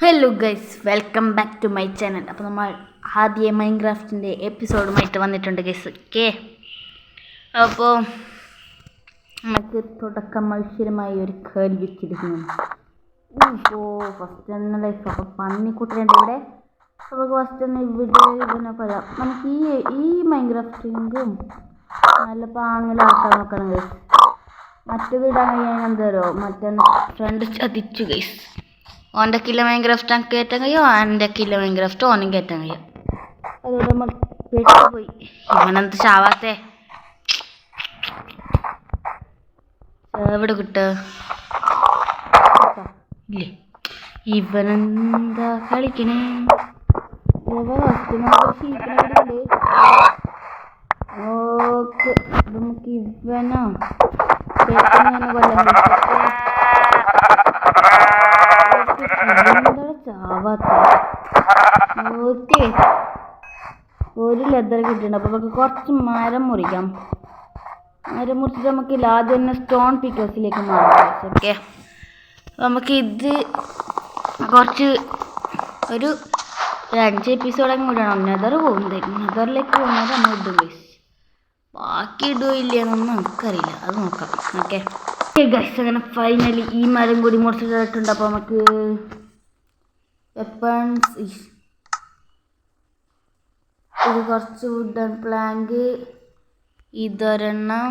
Hello guys, welcome back to my channel. അപ്പോൾ നമ്മൾ ആദ്യ മൈൻക്രാഫ്റ്റിൻ്റെ എപ്പിസോഡുമായിട്ട് വന്നിട്ടുണ്ട് ഗൈസ്. ഓക്കെ, അപ്പോൾ നമുക്ക് തുടക്കം മത്സരമായി ഒരു കേൾവിച്ചിരിക്കുന്നു. ഫസ്റ്റ് തന്നെ ഗൈസ്, അപ്പോൾ പന്നിക്കുട്ടനുണ്ട് ഇവിടെ. അപ്പോൾ ഫസ്റ്റ് തന്നെ ഇവിടെ പറയാം, നമുക്ക് ഈ മൈൻക്രാഫ്റ്റിൻ്റെയും നല്ല പാങ്ങിലാക്കാൻ നോക്കണം ഗൈസ്. മറ്റേത് ഇടാൻ കഴിയാൻ എന്തോ മറ്റേ ഫ്രണ്ട് ചതിച്ചു ഗൈസ്. ഓൻ്റെ കിലോ മൈൻക്രാഫ്റ്റ് എനിക്ക് കയറ്റാൻ കഴിയും, എൻ്റെ കിലോ മൈൻക്രാഫ്റ്റ് ഓനും കയറ്റാൻ കഴിയും. അതുകൊണ്ട് നമ്മൾ പെട്ടുപോയി. ഇവനെന്ത് ചാവാത്തേ? എവിടെ കിട്ടുക ഇല്ലേ? ഇവനെന്താ കളിക്കണേ? ഓക്കെ, നമുക്ക് ഇവനോ കൊല്ലാൻ ചാവാത്ത. ഓക്കെ, ഒരു ലെതർ കിട്ടിയിട്ടുണ്ട്. അപ്പോൾ നമുക്ക് കുറച്ച് മരം മുറിക്കാം. മരം മുറിച്ചിട്ട് നമുക്ക് ആദ്യം തന്നെ സ്റ്റോൺ പിക്കേഴ്സിലേക്ക് മാറാം. ഓക്കെ, നമുക്ക് ഇത് കുറച്ച് ഒരു 5 എപ്പിസോഡൊക്കെ കൂടിയാണ് നെതർ പോകുന്നത്. നെതറിലേക്ക് പോകുന്നത് നമ്മൾ ഇടും ഗൈസ്. ബാക്കി ഇടുകയോ ഇല്ലയെന്നൊന്നും നമുക്കറിയില്ല, അത് നോക്കാം. ഓക്കെ ഗൈസ്, അങ്ങനെ ഫൈനലി ഈ മരം കൂടി മുറിച്ചിട്ടുണ്ട്. അപ്പോൾ നമുക്ക് വെപ്പൺസ്, ഇത് കുറച്ച് വുഡൻ പ്ലാങ്ക്, ഇതൊരെണ്ണം,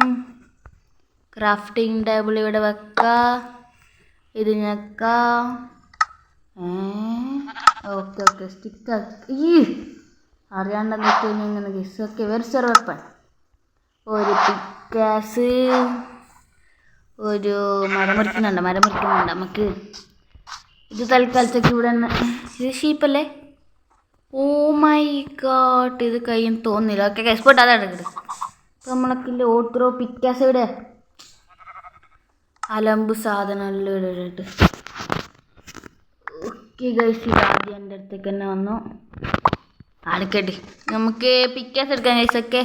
ക്രാഫ്റ്റിംഗ് ടേബിൾ ഇവിടെ വെക്കാം, ഇത് ഞെക്കാം. ഓക്കെ ഓക്കെ, സ്റ്റിക്കാക്കി അറിയാണ്ടെന്ന് വെച്ച് കഴിഞ്ഞാൽ ഇങ്ങനെ ഗൈസ്. ഓക്കെ, വെർച്ചർ വെപ്പൺ, ഒരു പിക്കാസ്, ഒരു മരം മുറിക്കുന്നുണ്ട്. നമുക്ക് ഇത് തൽക്കാലത്തേക്ക് ഇവിടെ തന്നെ. ഇത് ഷീപ്പല്ലേ? ഓ മൈ ഗോഡ്, ഇത് കയ്യും തോന്നില്ല. ഓക്കെ ഗൈസ്, പോട്ട് അതാണ് എടുക്കുന്നത്. അപ്പോൾ നമ്മളൊക്കെ ഓട്ടോ പിക്കാസ് ഇവിടെ അലമ്പ് സാധനമെല്ലാം ഇടയിട്ട്. ഓക്കെ ഗൈസ്, ഇത് ആദ്യം എൻ്റെ അടുത്തേക്ക് തന്നെ വന്നു. അടുക്കട്ടെ, നമുക്ക് പിക്കാസ് എടുക്കാം ഗൈസ്. ഒക്കെ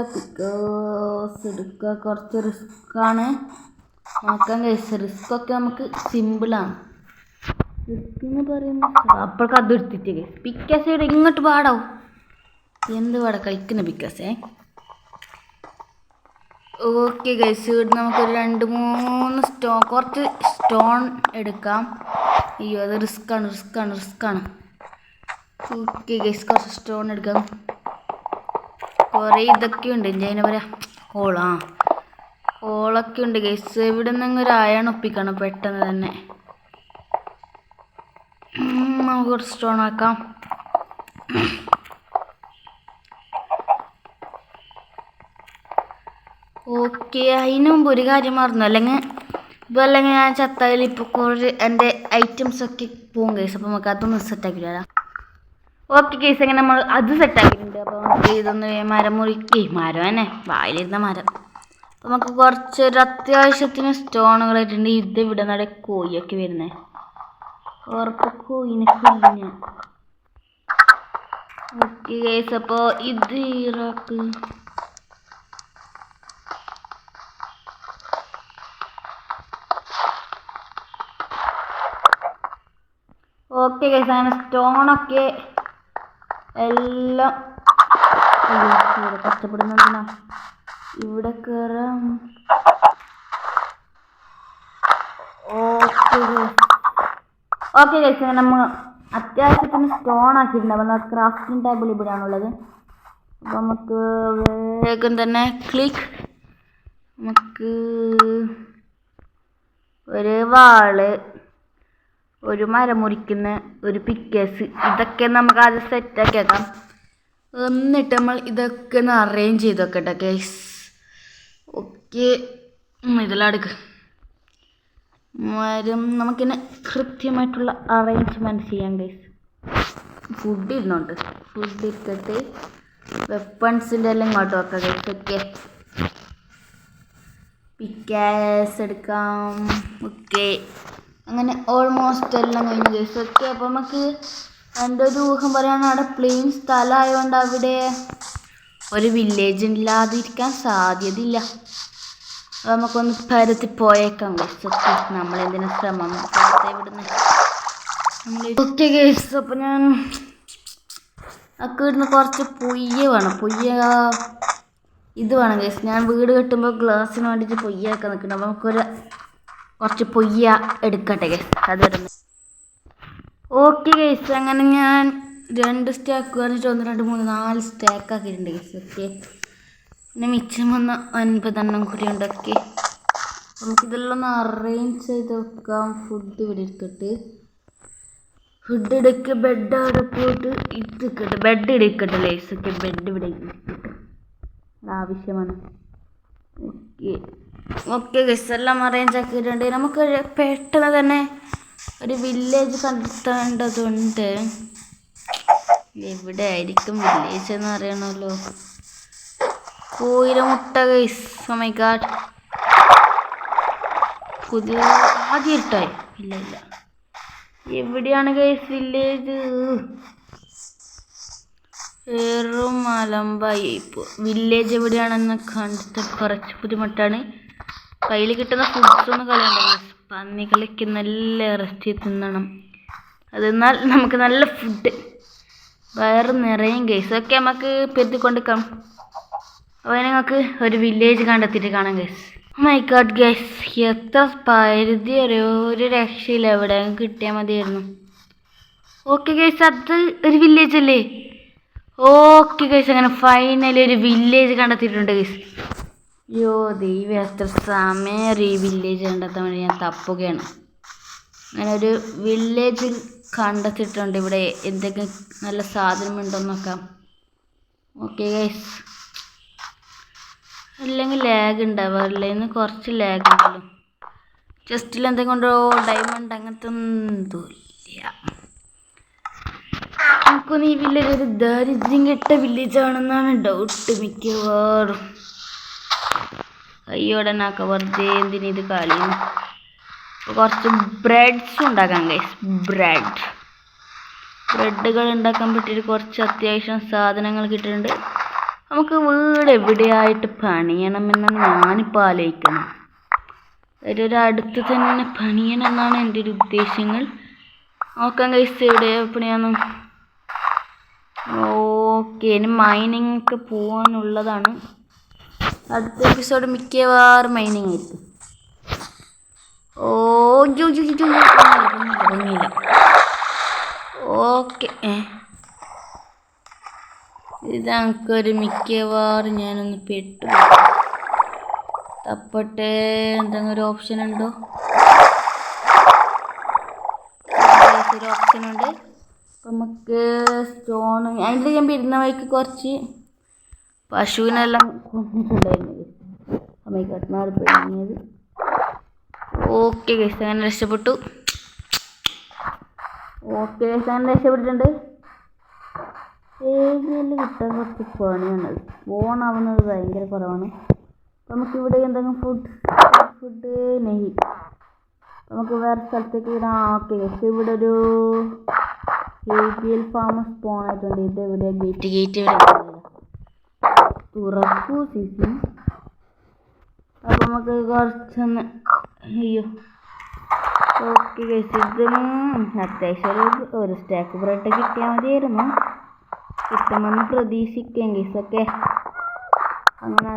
പിക്കാസ് എടുക്കുക കുറച്ച് റിസ്ക്കാണ്. നോക്കാം ഗൈസ്, റിസ്ക്കൊക്കെ നമുക്ക് സിമ്പിളാണ്. റിസ്ക് എന്ന് പറയുമ്പോൾ അപ്പോഴൊക്കെ അത് എടുത്തിട്ട് ഗൈസ് പിക്കാസ് ഇവിടെ ഇങ്ങോട്ട് പാടാവും. എന്ത് പാടാ കളിക്കുന്ന പിക്കാസേ. ഓക്കെ ഗൈസ്, ഇവിടെ നമുക്കൊരു 2-3 കുറച്ച് സ്റ്റോൺ എടുക്കാം. അയ്യോ, അത് റിസ്ക്കാണ്. ഓക്കെ ഗൈസ്, കുറച്ച് സ്റ്റോൺ എടുക്കാം. കുറേ ഇതൊക്കെ ഉണ്ട്, അതിനെ പറയാം കോളൊക്കെ ഉണ്ട് ഗൈസ്. ഇവിടെ നിന്ന് ഒരു അയൺ ഒപ്പിക്കണം പെട്ടെന്ന് തന്നെ. നമുക്ക് കുറച്ച് സ്റ്റോൺ ആക്കാം. ഓക്കെ, അതിന് മുമ്പ് ഒരു കാര്യം മറന്നു. അല്ലെങ്കിൽ ഞാൻ ചത്തായാലും ഇപ്പോൾ കുറച്ച് എൻ്റെ ഐറ്റംസൊക്കെ പോകും ഗൈസ്. അപ്പോൾ നമുക്ക് അതൊന്ന് സെറ്റാക്കി തരാം. ഓക്കെ ഗൈസ്, അങ്ങനെ നമ്മൾ അത് സെറ്റാക്കിയിട്ടുണ്ട്. അപ്പോൾ നമുക്ക് ഇതൊന്ന് മരം തന്നെ വായിലിരുന്ന മരം. അപ്പോൾ നമുക്ക് കുറച്ചൊരു അത്യാവശ്യത്തിന് സ്റ്റോണുകളായിട്ടുണ്ട്. ഇത് ഇവിടെ നട കോഴിയൊക്കെ വരുന്നത് ഉറപ്പ് കോഴിനൊക്കെ. ഓക്കെ ഗൈസ്, അപ്പോൾ ഇത് ഇറാക്ക്. ഓക്കെ ഗൈസ്, അങ്ങനെ സ്റ്റോണൊക്കെ എല്ലാം ഇവിടെ കഷ്ടപ്പെടുന്നതിനാ ഇവിടെ കയറാം. ഓക്കെ ഗൈസ്, അങ്ങനെ നമ്മൾ അത്യാവശ്യത്തിന് സ്റ്റോൺ ആക്കിയിട്ടുണ്ട്. അപ്പോൾ നമ്മൾ ക്രാഫ്റ്റിംഗ് ടേബിൾ ഇവിടെയാണുള്ളത്. അപ്പോൾ നമുക്ക് വേഗം തന്നെ നമുക്ക് ഒരു വാള്, ഒരു മരം മുറിക്കുന്ന ഒരു പിക്കേഴ്സ്, ഇതൊക്കെ നമുക്ക് ആദ്യം സെറ്റാക്കി വെക്കാം. എന്നിട്ട് നമ്മൾ ഇതൊക്കെ ഒന്ന് അറേഞ്ച് ചെയ്ത് വെക്കട്ടെ ഗൈസ്. ഓക്കെ, ഇതെല്ലാം എടുക്കുക. മരം നമുക്കിന്നെ കൃത്യമായിട്ടുള്ള അറേഞ്ച്മെൻറ്റ് ചെയ്യാം ഗൈസ്. ഫുഡ് ഇരുന്നുണ്ട്, ഫുഡ് ഇട്ടിട്ട് വെപ്പൺസിൻ്റെ എല്ലാം ഇങ്ങോട്ട് വെക്കാം ഗൈസ്. ഓക്കെ, പിക്കാസ് എടുക്കാം. ഓക്കെ, അങ്ങനെ ഓൾമോസ്റ്റ് എല്ലാം കഴിഞ്ഞു ഗൈസ്. ഓക്കെ, അപ്പോൾ നമുക്ക് എൻ്റെ ഒരു ഊഹം പറയുകയാണ്, അവിടെ പ്ലെയിൻ സ്ഥലമായതുകൊണ്ട് അവിടെ ഒരു വില്ലേജ് ഇല്ലാതിരിക്കാൻ സാധ്യതയില്ല. നമുക്കൊന്ന് പരത്തി പോയേക്കാം ഗൈസ്. നമ്മളെന്തിനാ ശ്രമം ഇവിടുന്ന്. ഓക്കെ ഗൈസ്, അപ്പോൾ ഞാൻ ഒക്കെ ഇടുന്ന കുറച്ച് പൊയ്യ വേണം. ഇത് വേണം ഗൈസ്. ഞാൻ വീട് കെട്ടുമ്പോൾ ഗ്ലാസ്സിന് വേണ്ടിയിട്ട് പൊയ്യൊക്കെ നിൽക്കണം. അപ്പോൾ നമുക്കൊരു കുറച്ച് പൊയ്യ എടുക്കട്ടെ ഗൈസ്. അത് വരുന്നത് ഓക്കെ ഗൈസ്. അങ്ങനെ ഞാൻ 2 സ്റ്റാക്ക് പറഞ്ഞിട്ട് 1 2 3 4 സ്റ്റാക്ക് ആക്കിയിട്ടുണ്ട് ഗൈസ്. ഓക്കെ, പിന്നെ മിച്ചം വന്ന 9 കൂടി ഉണ്ടാക്കി. നമുക്കിതെല്ലാം ഒന്ന് അറേഞ്ച് ചെയ്ത് വെക്കാം. ഫുഡ് ഇവിടെ എടുക്കട്ടെ. ഫുഡ് എടുക്കുക. ബെഡ് അവിടെ പോയിട്ട് ഇരിക്കട്ടെ. ബെഡ് എടുക്കട്ടെ ഗൈസ്. ഓക്കെ, ബെഡ് ഇവിടെ ഇരിക്കട്ടെ, ആവശ്യമാണ്. ഓക്കെ ഗൈസ്, എല്ലാം അറേഞ്ച് ആക്കിയിട്ടുണ്ട്. നമുക്ക് പെട്ടെന്ന് തന്നെ ഒരു വില്ലേജ് കണ്ടെത്തേണ്ടതുണ്ട്. എവിടെ ആയിരിക്കും വില്ലേജ് എന്ന് അറിയണമല്ലോ. കോയില മുട്ട ഗൈസ്. ഓ മൈ ഗാഡ്, പുതിയ ആദ്യം ഇട്ടായി. ഇല്ല, എവിടെയാണ് ഗൈസ് വില്ലേജ്? വെറും അലമ്പായി ഇപ്പോൾ. വില്ലേജ് എവിടെയാണെന്ന് കണ്ടിട്ട് കുറച്ച് ബുദ്ധിമുട്ടാണ്. കയ്യിൽ കിട്ടുന്ന ഫുഡ്സൊന്നും കളയണ്ട ഗൈസ്. പന്നികൾക്ക് നല്ല ഇറച്ചി തിന്നണം. അതെന്നാൽ നമുക്ക് നല്ല ഫുഡ് വയറ് നിറയും ഗൈസ്. ഒക്കെ നമുക്ക് പെരുത്തിക്കൊണ്ടിരിക്കാം. അപ്പോൾ നിങ്ങൾക്ക് ഒരു വില്ലേജ് കണ്ടെത്തിയിട്ട് കാണാം ഗൈസ്. മൈ ഗോഡ് ഗൈസ്, എത്ര പരിധി ഒരു രക്ഷയില്ല. എവിടെ കിട്ടിയാൽ മതിയായിരുന്നു. ഓക്കെ ഗൈസ്, അത് ഒരു വില്ലേജ് അല്ലേ? ഓക്കെ ഗൈസ്, അങ്ങനെ ഫൈനലി ഒരു വില്ലേജ് കണ്ടെത്തിയിട്ടുണ്ട് ഗൈസ്. അയ്യോ ദൈവം, എത്ര സമയം ഈ വില്ലേജ് കണ്ടെത്താൻ വേണ്ടി ഞാൻ തപ്പുകയാണ്. അങ്ങനെ ഒരു വില്ലേജ് കണ്ടെത്തിയിട്ടുണ്ട്. ഇവിടെ എന്തെങ്കിലും നല്ല സാധനമുണ്ടോ നോക്കാം. ഓക്കെ ഗൈസ്, അല്ലെങ്കിൽ ലാഗ് ഉണ്ടാവാറില്ല. ഇന്ന് കുറച്ച് ലാഗ് ഉണ്ടല്ലോ. ചെസ്റ്റിൽ എന്തെങ്കിലും കൊണ്ടോ ഡയമണ്ട് അങ്ങനത്തെ ഒന്നും ഇല്ല. നമുക്കൊന്ന് ഈ വില്ലേജ് ഒരു ദാരിദ്ര്യം കെട്ട വില്ലേജ് ആണെന്നാണ് ഡൗട്ട് മിക്കവാറും. കയ്യോടനാക്ക വെറുതെ എന്തിനിത് കളിയും. കുറച്ച് ബ്രെഡ്സും ഉണ്ടാക്കാം ഗൈസ്. ബ്രെഡുകൾ ഉണ്ടാക്കാൻ പറ്റിയിട്ട് കുറച്ച് അത്യാവശ്യം സാധനങ്ങൾ കിട്ടിയിട്ടുണ്ട്. നമുക്ക് വീട് എവിടെയായിട്ട് പണിയണമെന്നാണ് ഞാനിപ്പോൾ ആലോചിക്കുന്നത്. ഒരു അടുത്ത് തന്നെ പണിയണമെന്നാണ് എൻ്റെ ഒരു ഉദ്ദേശങ്ങൾ. നോക്കാം ഗൈസ് എവിടെ പണിയാന്ന്. ഓക്കെ, ഇനി മൈനിങ് ഒക്കെ പോകാനുള്ളതാണ്. അടുത്ത എപ്പിസോഡ് മിക്കവാറും മൈനിങ് ആയിരിക്കും. ഇറങ്ങിയില്ല. ഓക്കെ, ഇത് നമുക്കൊരു മിക്കവാറും ഞാനൊന്ന് പെട്ടു തപ്പട്ടെ. എന്തെങ്കിലും ഒരു ഓപ്ഷൻ ഉണ്ടോ? ഒരു ഓപ്ഷൻ ഉണ്ട്. അപ്പം നമുക്ക് സ്റ്റോൺ അതിൽ ഞാൻ വരുന്ന വഴിക്ക് കുറച്ച് പശുവിനെല്ലാം കൊണ്ടിട്ടുണ്ടായിരുന്നു. അമ്മ കട്ട്നാട് പോയത്. ഓക്കെ ഗൈസ്, അങ്ങനെ രക്ഷപ്പെട്ടു. ഓക്കെ ഗൈസ്, അങ്ങനെ രക്ഷപ്പെട്ടിട്ടുണ്ട്. ഏരിയയിൽ കിട്ടാൻ കുറച്ച് പണിയാണ്. ഓണാവുന്നത് ഭയങ്കര കുറവാണ്. അപ്പം നമുക്കിവിടെ എന്തെങ്കിലും ഫുഡ് നെയ്യ് നമുക്ക് വേറെ സ്ഥലത്തേക്ക് വിടാം. ഓക്കെ ഗൈസ്, ഇവിടെ ഒരു ഏരിയൽ ഫാം സ്പോൺ ആയിട്ടുണ്ട്. ഇത് ഇവിടെ ഗേറ്റ് തുറക്കൂ സീസി. അപ്പം നമുക്ക് കുറച്ചൊന്ന് ഓക്കെ ഗൈസ്, ഇതിന് അത്യാവശ്യം ഒരു സ്റ്റാക്ക് ബ്രെഡ് കിട്ടിയാൽ മതിയായിരുന്നു. കിട്ടുമെന്ന് പ്രതീക്ഷിക്കാം ഗൈസ്. ഓക്കെ, അങ്ങനെ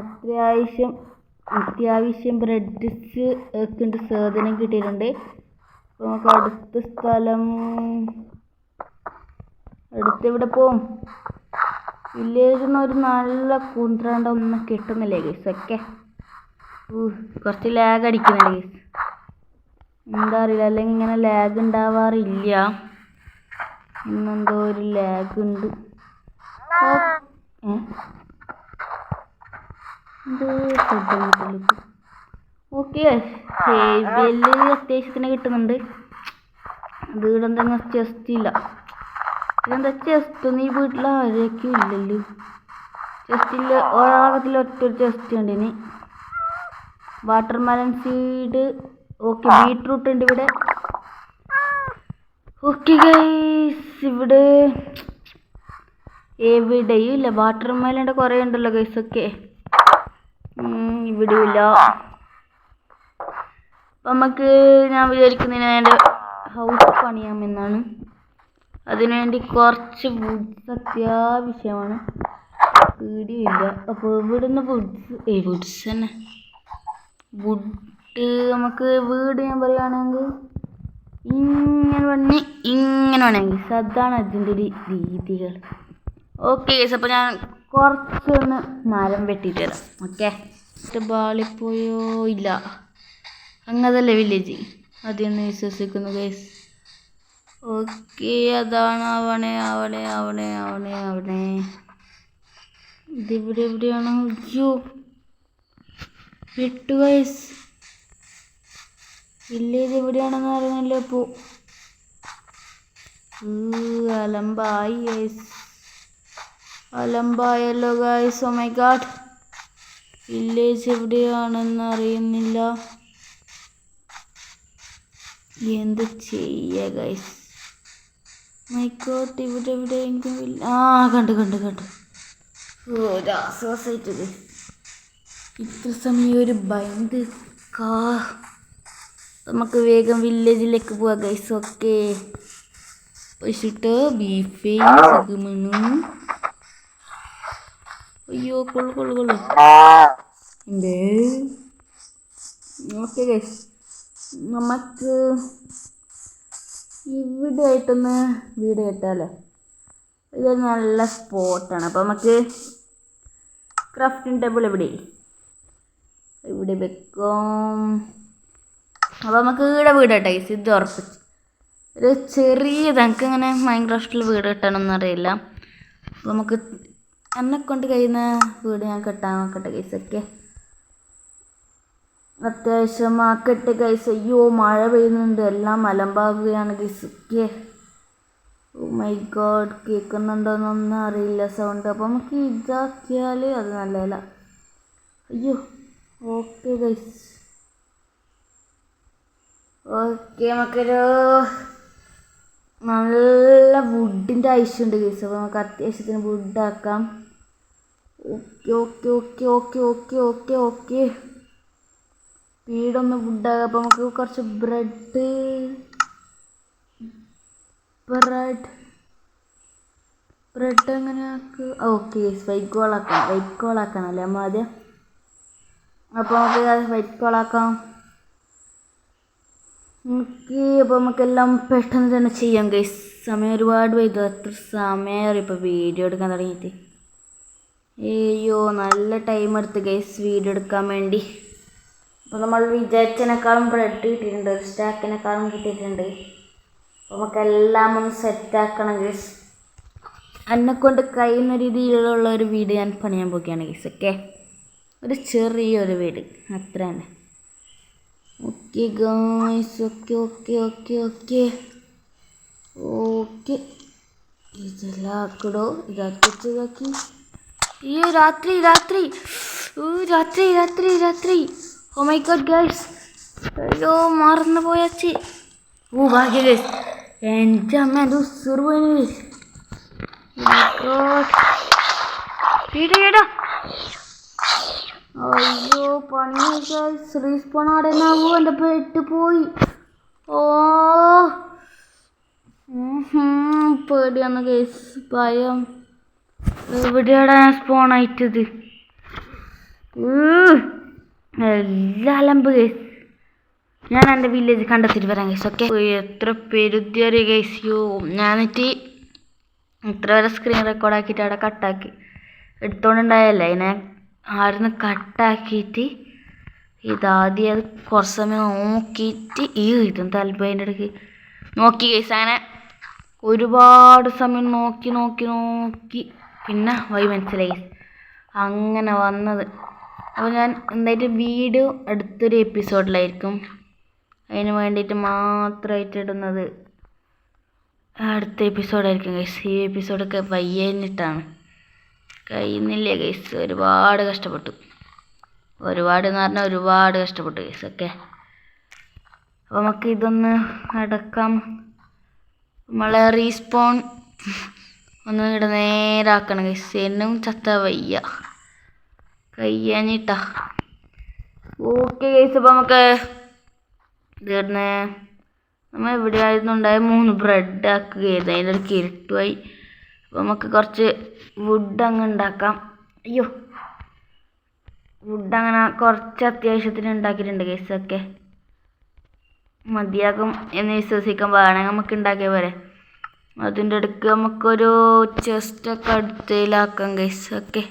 അത്യാവശ്യം ബ്രെഡ്സ് ഒക്കെ ഉണ്ട്. സാധനം കിട്ടിയിട്ടുണ്ട്. അപ്പോൾ നമുക്ക് അടുത്ത സ്ഥലം അടുത്തെവിടെ പോവും? വില്ലേജിൽ നിന്ന് ഒരു നല്ല കുന്ത്രണ്ട ഒന്നും കിട്ടുന്നില്ലേ ഗൈസ്. ഓക്കെ, കുറച്ച് ലാഗ് അടിക്കുന്നുണ്ട് ഗൈസ്. എന്താ അറിയില്ല, അല്ലെങ്കിൽ ഇങ്ങനെ ലാഗ് ഉണ്ടാവാറില്ല. ഇന്നെന്തോ ഒരു ലാഗ് ഉണ്ട്. ഓക്കെ, വലിയ അത്യാവശ്യത്തിന് കിട്ടുന്നുണ്ട്. അത് ഇവിടെ എന്തെങ്കിലും ചെസ്റ്റ് ഇല്ല. ഇതെന്താ ചെസ്റ്റ് ഒന്നും ഈ വീട്ടിൽ ആരൊക്കെ ഇല്ലല്ലോ. ചെസ്റ്റിൽ ഒരാകത്തിൽ ഒറ്റൊരു ചെസ്റ്റ് ഉണ്ട്. ഇനി water melon seed. Okay, beetroot ഉണ്ട് ഇവിടെ. ഓക്കെ ഗൈസ്, ഇവിടെ എവിടെയും ഇല്ല. വാട്ടർ മെലൻ്റെ കുറേ ഉണ്ടല്ലോ ഗൈസ്. ഓക്കെ, ഇവിടെ ഇല്ല. അപ്പം നമുക്ക് ഞാൻ വിചാരിക്കുന്നതിന് എൻ്റെ ഹൗസ് പണിയാമെന്നാണ്. അതിനുവേണ്ടി കുറച്ച് വുഡ്സ് അത്യാവശ്യമാണ്. വീഡിയോ അപ്പോൾ ഇവിടുന്ന് വുഡ്സ് തന്നെ വുഡ് നമുക്ക് വീട് ഞാൻ പറയുകയാണെങ്കിൽ ഇങ്ങനെ വേണമെങ്കിൽ അതാണ് അതിൻ്റെ ഒരു രീതികൾ. ഓക്കെ ഗൈസ്, അപ്പോൾ ഞാൻ കുറച്ചൊന്ന് മരം വെട്ടിയിട്ട് തരാം. ഓക്കെ, ബാളിപ്പോയോ ഇല്ല, അങ്ങനല്ലേ വില്ലേജ്, അതൊന്ന് വിശ്വസിക്കുന്നു ഗൈസ്. ഓക്കെ, അതാണ് അവിടെ ഇതിവിടെ എവിടെയാണ്? അയ്യോ വിട്ടു ഗൈസ്, വില്ലേജ് എവിടെയാണെന്ന് അറിയുന്നല്ലോ. ഇപ്പോൾ അലമ്പായി ഗൈസ്, അലമ്പായല്ലോ guys. Oh my god, village എവിടെയാണെന്ന് അറിയുന്നില്ല, എന്ത് ചെയ്യുക ഗൈസ്. മൈ ഗോഡ്, ഇവിടെ എവിടെയെങ്കിലും കണ്ടു. ഒരാശ്വാസമായിട്ട് ഗൈസ്, ഇത്ര സമയം ഒരു ഭയങ്കര നമുക്ക് വേഗം വില്ലേജിലേക്ക് പോവാം ഗൈസ്. ഓക്കെ, പശുട്ടോ ബീഫേ സുഖമണു. അയ്യോ കൊള്ളു. ഓക്കെ ഗൈസ്, നമുക്ക് ഇവിടെ ആയിട്ടൊന്ന് വീട് കെട്ടാലോ. ഇതൊരു നല്ല സ്പോട്ടാണ്. അപ്പോൾ നമുക്ക് ക്രാഫ്റ്റിംഗ് ടേബിൾ ഇവിടെ വെക്കും. അപ്പോൾ നമുക്ക് ഇവിടെ വീട് കെട്ടാം ഗൈസ്, ഇത് ഉറപ്പിച്ച്. ഒരു ചെറിയത് എനിക്ക് അങ്ങനെ മൈൻക്രാഫ്റ്റിൽ വീട് കെട്ടാനൊന്നും അറിയില്ല. അപ്പോൾ നമുക്ക് എന്നെക്കൊണ്ട് കഴിയുന്ന വീട് ഞാൻ കെട്ടാൻ നോക്കട്ടെ ഗൈസ്. ഒക്കെ അത്യാവശ്യം ആക്കട്ടെ ഗൈസ്. അയ്യോ മഴ പെയ്യുന്നുണ്ട്, എല്ലാം മലമ്പാകുകയാണ് ഗൈസ്. ഒക്കെ ഓ മൈ ഗോഡ്, കേൾക്കുന്നുണ്ടോയെന്നൊന്നും അറിയില്ല സൗണ്ട്. അപ്പോൾ നമുക്ക് ഇതാക്കിയാൽ അത് നല്ലതല്ല. അയ്യോ ഓക്കെ ഗൈസ്, ഓക്കെ നമുക്കൊരു നല്ല വുഡിൻ്റെ ആവശ്യമുണ്ട് ഗൈസ്. അപ്പോൾ നമുക്ക് അത്യാവശ്യത്തിന് വുഡാക്കാം. ഓക്കെ സ്പീഡൊന്ന് വുഡാകാം. അപ്പോൾ നമുക്ക് കുറച്ച് ബ്രെഡ് എങ്ങനെ ഓക്കെ വൈറ്റ് കോളാക്കണം അല്ലേ നമ്മൾ ആദ്യം. അപ്പോൾ നമുക്ക് വൈറ്റ് കോളാക്കാം. അപ്പോൾ നമുക്കെല്ലാം പെട്ടെന്ന് തന്നെ ചെയ്യാം ഗൈസ്. സമയം ഒരുപാട് വൈകി, എത്ര സമയം ഇപ്പോൾ വീഡിയോ എടുക്കാൻ തുടങ്ങിയിട്ട്. അയ്യോ നല്ല ടൈം എടുത്ത് ഗൈസ് വീഡിയോ എടുക്കാൻ വേണ്ടി. അപ്പോൾ നമ്മൾ വിചാരിച്ചതിനേക്കാളും ബ്രെഡ് കിട്ടിയിട്ടുണ്ട്, ഒരു സ്റ്റാക്കിനേക്കാളും കിട്ടിയിട്ടുണ്ട്. അപ്പോൾ നമുക്കെല്ലാം ഒന്ന് സെറ്റാക്കണം ഗൈസ്. എന്നെക്കൊണ്ട് കഴിയുന്ന രീതിയിലുള്ള ഒരു വീട് ഞാൻ പണിയാൻ പോവുകയാണ് ഗൈസ്. ഓക്കെ, ഒരു ചെറിയൊരു വീട് അത്രയാണ്. ഓക്കെ ഗായ്സ്, ഓക്കെ ഇതെല്ലാം ആക്കടോ, ഇതാക്കി. അയ്യോ രാത്രി ഓ മൈ ഗോഡ് ഗൈസ്, അയ്യോ മറന്നു പോയാച്ചി. ഭാഗ്യ ഗൈസ്, എൻ്റെ അമ്മ എൻ്റെ ഉസുറ് പോയിന് ഗൈസ്. അയ്യോ പണി ഗൈസ്, റീസ്പോൺ ആടാനാവൂ, എൻ്റെ പെട്ട് പോയി. ഓ പേടിയാണ് ഗൈസ്, ഭയം. എവിടെയാണ് സ്പോൺ ആയിട്ടത്? എല്ലാം അലമ്പ് ഗൈസ്. ഞാൻ എൻ്റെ വില്ലേജ് കണ്ടെത്തിയിട്ട് വരാം ഗൈസ്. ഓക്കെ, എത്ര പെരുത്തിയറിയ ഗൈസ്. ഞാൻ എന്നിട്ട് ഇത്ര വരെ സ്ക്രീൻ റെക്കോർഡ് ആക്കിയിട്ട് അവിടെ കട്ടാക്കി എടുത്തോണ്ടുണ്ടായല്ലേ, അതിനെ ആടുന്ന് കട്ടാക്കിയിട്ട് ഇതാദ്യം അത് കുറച്ച് സമയം നോക്കിയിട്ട് ഇതും തലപ്പ് അതിൻ്റെ ഇടയ്ക്ക് നോക്കി ഗൈസ്. അങ്ങനെ ഒരുപാട് സമയം നോക്കി പിന്നെ വഴി മനസ്സിലായി അങ്ങനെ വന്നത്. അപ്പോൾ ഞാൻ എന്തായാലും വീഡിയോ അടുത്തൊരു എപ്പിസോഡിലായിരിക്കും, അതിന് വേണ്ടിയിട്ട് മാത്രമായിട്ട് ഇടുന്നത് അടുത്ത എപ്പിസോഡായിരിക്കും ഗൈസ്. ഈ എപ്പിസോഡൊക്കെ വയ്യന്നിട്ടാണ്, കഴിയുന്നില്ല ഗൈസ്. ഒരുപാട് കഷ്ടപ്പെട്ടു, ഒരുപാട് കഷ്ടപ്പെട്ടു ഗൈസ്. ഓക്കെ, അപ്പോൾ നമുക്ക് ഇതൊന്ന് അടക്കാം. നമ്മളെ റീസ്പോൺ ഒന്ന് ഇവിടെ നേരാക്കണം ഗൈസ്. എന്നും ചത്ത വയ്യ കയ്യാഞ്ഞിട്ടാ. ഓക്കെ ഗൈസ്, അപ്പോൾ നമുക്ക് ഇവിടുന്ന് നമ്മൾ എവിടെയായിരുന്നു ഉണ്ടായ 3 ബ്രെഡ് ആക്കുകയായിരുന്നു. അതിൻ്റെ ഒരു ഇരുട്ടുമായി. അപ്പോൾ നമുക്ക് കുറച്ച് വുഡ് അങ്ങ് ഉണ്ടാക്കാം. അയ്യോ, വുഡ് അങ്ങനെ കുറച്ച് അത്യാവശ്യത്തിന് ഉണ്ടാക്കിയിട്ടുണ്ട് കേസൊക്കെ. മതിയാകും എന്ന് വിശ്വസിക്കാൻ വേണമെങ്കിൽ നമുക്ക് ഉണ്ടാക്കിയ പോലെ. അതിൻ്റെ ഇടയ്ക്ക് നമുക്കൊരു ചെസ്റ്റൊക്കെ അടുത്തയിലാക്കാം കേസൊക്കെ.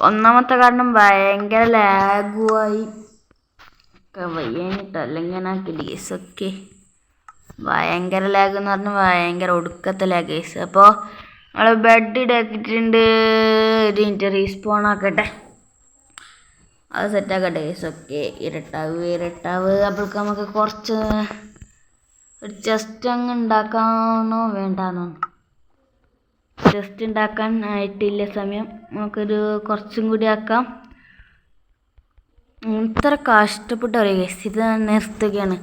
ഒന്നാമത്തെ കാരണം ഭയങ്കര ലാഗുമായി വയ്യാനിട്ടോ, അല്ലെങ്കിൽ ഞാൻ ആക്കില്ല കേസൊക്കെ. ഭയങ്കര ലാഗ് എന്ന് പറഞ്ഞാൽ ഭയങ്കര ഒടുക്കത്തെ ലാഗ് കേസ്. അപ്പോൾ നമ്മൾ ബെഡ് ഇടാക്കിയിട്ടുണ്ട്. ഇതിൻ്റെ റീസ്പോൺ ആക്കട്ടെ, അത് സെറ്റാക്കട്ടെ കേസൊക്കെ. ഇരട്ടാവ് അപ്പോഴേക്ക് നമുക്ക് കുറച്ച് ഒരു ചെസ്റ്റ് അങ്ങ് ഉണ്ടാക്കാനോ വേണ്ടാന്നോ. ചെസ്റ്റ് ഉണ്ടാക്കാൻ ആയിട്ടില്ല സമയം. നമുക്കൊരു കുറച്ചും കൂടി ആക്കാം. ഇത്ര കഷ്ടപ്പെട്ട് അറിയാം ഗൈസ്. ഇത് നിർത്തുകയാണ്.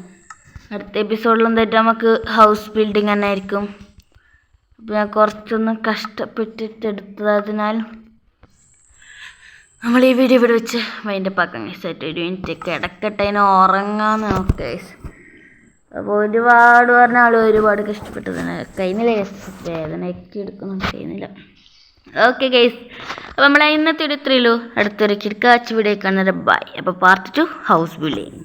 അടുത്ത എപ്പിസോഡിൽ എന്തായിട്ട് നമുക്ക് ഹൗസ് ബിൽഡിങ് തന്നെ ആയിരിക്കും. അപ്പോൾ ഞാൻ കുറച്ചൊന്ന് കഷ്ടപ്പെട്ടിട്ടെടുത്തതിനാൽ നമ്മൾ ഈ വീഡിയോ ഇവിടെ വെച്ച് വൈൻഡപ്പ് ആക്കാം ഗൈസ്. ആയിട്ട് 1 മിനിറ്റ് കിടക്കട്ടെ, അതിന് ഉറങ്ങാമെന്ന് നോക്കാം ഗൈസ്. അപ്പോൾ ഒരുപാട് കഷ്ടപ്പെട്ടതാണ്. കഴിഞ്ഞില്ല ഗൈസ്, വേദനയൊക്കെ എടുക്കുന്നുണ്ട്, ചെയ്യുന്നില്ല. ഓക്കെ ഗൈസ്, അപ്പോൾ നമ്മളെ ഇന്നത്തെ ഒരു ഇത്രയുള്ളൂ. അടുത്തൊരു കിടക്കാച്ച് വീഡിയോ കാണുന്നത്. ബൈ. അപ്പോൾ പാർട്ട് 2 ഹൗസ് ബിൽഡിങ്.